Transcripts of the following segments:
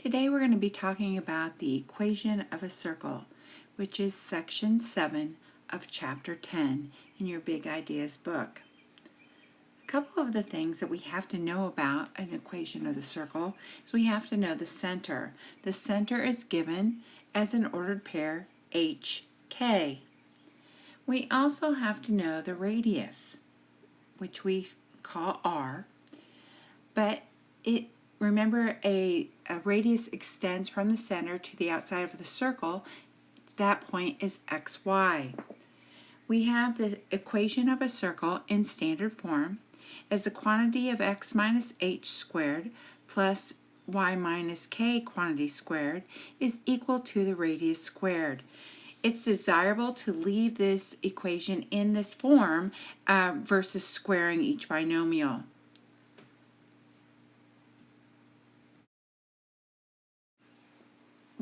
Today we're going to be talking about the equation of a circle, which is section 7 of chapter 10 in your Big Ideas book. A couple of the things that we have to know about an equation of the circle is we have to know the center. The center is given as an ordered pair HK. We also have to know the radius, which we call R, but remember a radius extends from the center to the outside of the circle. That point is xy. We have the equation of a circle in standard form as the quantity of x minus h squared plus y minus k quantity squared is equal to the radius squared. It's desirable to leave this equation in this form versus squaring each binomial.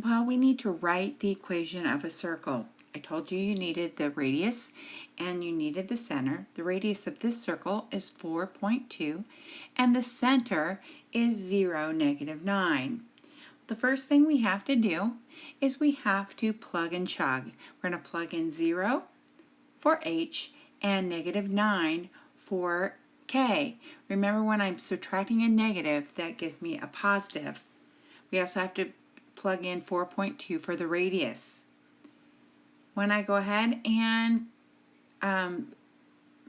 Well, we need to write the equation of a circle. I told you needed the radius and you needed the center. The radius of this circle is 4.2 and the center is 0, -9. The first thing we have to do is we have to plug and chug. We're going to plug in 0 for h and -9 for k. Remember, when I'm subtracting a negative, that gives me a positive. We also have to plug in 4.2 for the radius. When I go ahead and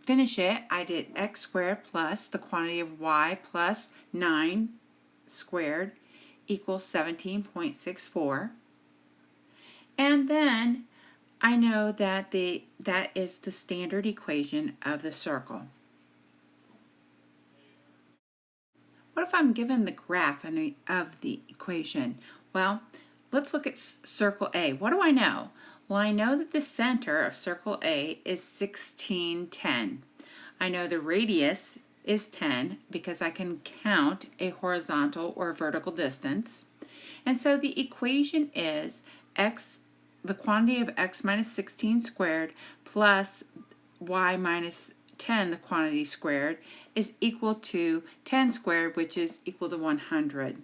finish it, I did x squared plus the quantity of y plus 9 squared equals 17.64. And then I know that that is the standard equation of the circle. What if I'm given the graph of the equation? Well, let's look at circle A. What do I know? Well, I know that the center of circle A is 1610. I know the radius is 10 because I can count a horizontal or vertical distance. And so the equation is the quantity of x minus 16 squared plus y minus 10, the quantity squared, is equal to 10 squared, which is equal to 100.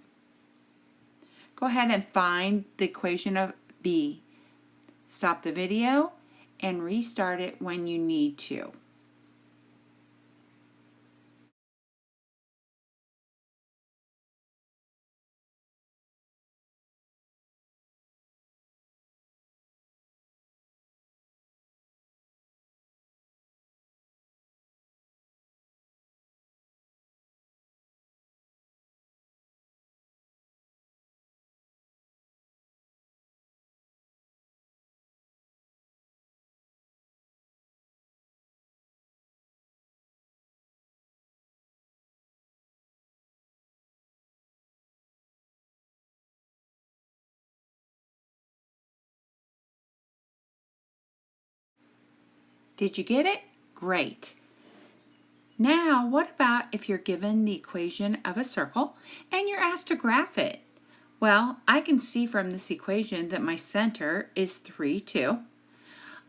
Go ahead and find the equation of B. Stop the video and restart it when you need to. Did you get it? Great. Now, what about if you're given the equation of a circle and you're asked to graph it? Well, I can see from this equation that my center is 3, 2.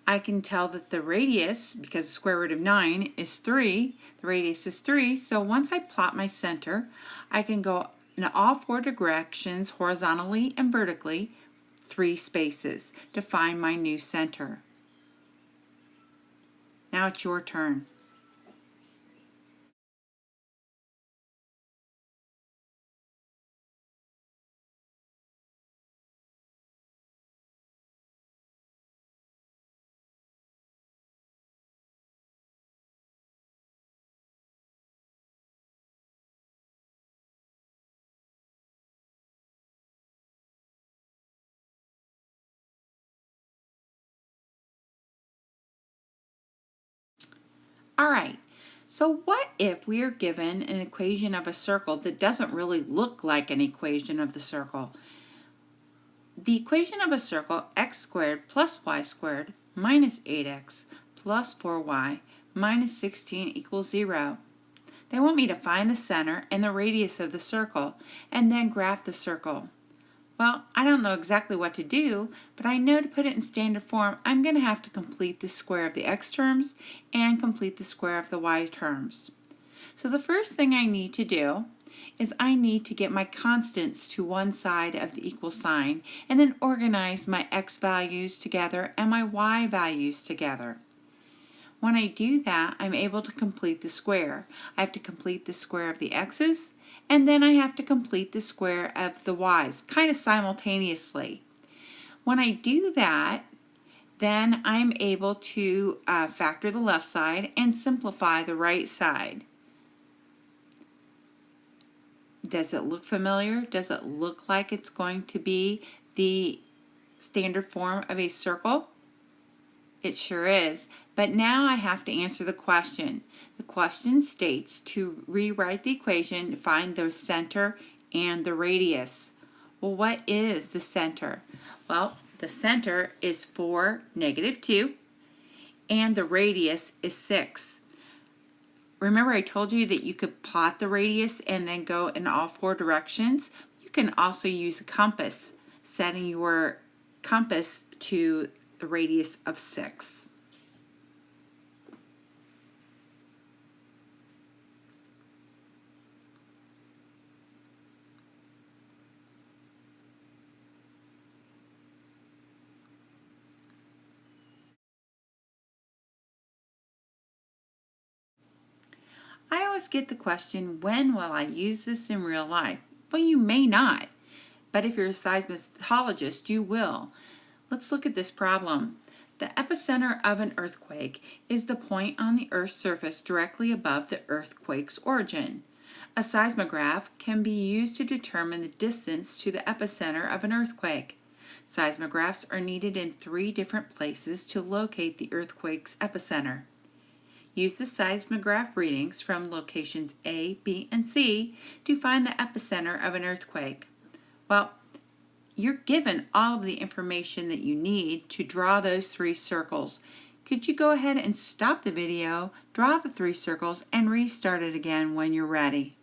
I can tell that the radius, because the square root of 9 is 3, the radius is 3, so once I plot my center, I can go in all 4 directions, horizontally and vertically, 3 spaces to find my new center. Now it's your turn. All right, so what if we are given an equation of a circle that doesn't really look like an equation of the circle? The equation of a circle, x squared plus y squared minus 8x plus 4y minus 16 equals 0. They want me to find the center and the radius of the circle and then graph the circle. Well, I don't know exactly what to do, but I know to put it in standard form, I'm going to have to complete the square of the x terms and complete the square of the y terms. So the first thing I need to do is I need to get my constants to one side of the equal sign and then organize my x values together and my y values together. When I do that, I'm able to complete the square. I have to complete the square of the x's, and then I have to complete the square of the y's, kind of simultaneously. When I do that, then I'm able to factor the left side and simplify the right side. Does it look familiar? Does it look like it's going to be the standard form of a circle? It sure is. But now I have to answer the question. The question states to rewrite the equation, find the center and the radius. Well, what is the center? Well, the center is 4, -2, and the radius is 6. Remember I told you that you could plot the radius and then go in all 4 directions? You can also use a compass, setting your compass to the radius of 6. I always get the question, when will I use this in real life? Well, you may not, but if you're a seismologist, you will. Let's look at this problem. The epicenter of an earthquake is the point on the Earth's surface directly above the earthquake's origin. A seismograph can be used to determine the distance to the epicenter of an earthquake. Seismographs are needed in 3 different places to locate the earthquake's epicenter. Use the seismograph readings from locations A, B, and C to find the epicenter of an earthquake. Well, you're given all of the information that you need to draw those 3 circles. Could you go ahead and stop the video, draw the 3 circles, and restart it again when you're ready?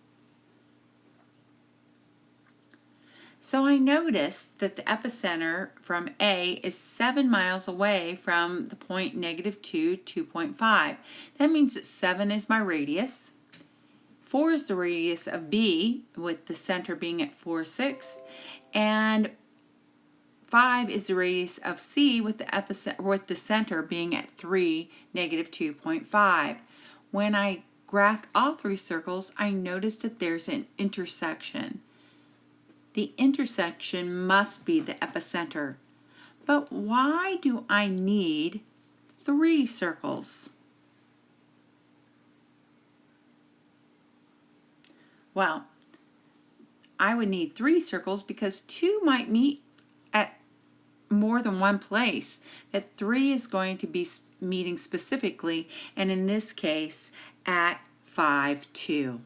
So I noticed that the epicenter from A is 7 miles away from the point -2, 2.5. That means that 7 is my radius. 4 is the radius of B, with the center being at 4, 6. And 5 is the radius of C, with the center being at 3, -2.5. When I graphed all 3 circles, I noticed that there's an intersection. The intersection must be the epicenter. But why do I need 3 circles? Well, I would need 3 circles because 2 might meet at more than one place, but 3 is going to be meeting specifically, and in this case at 5, 2.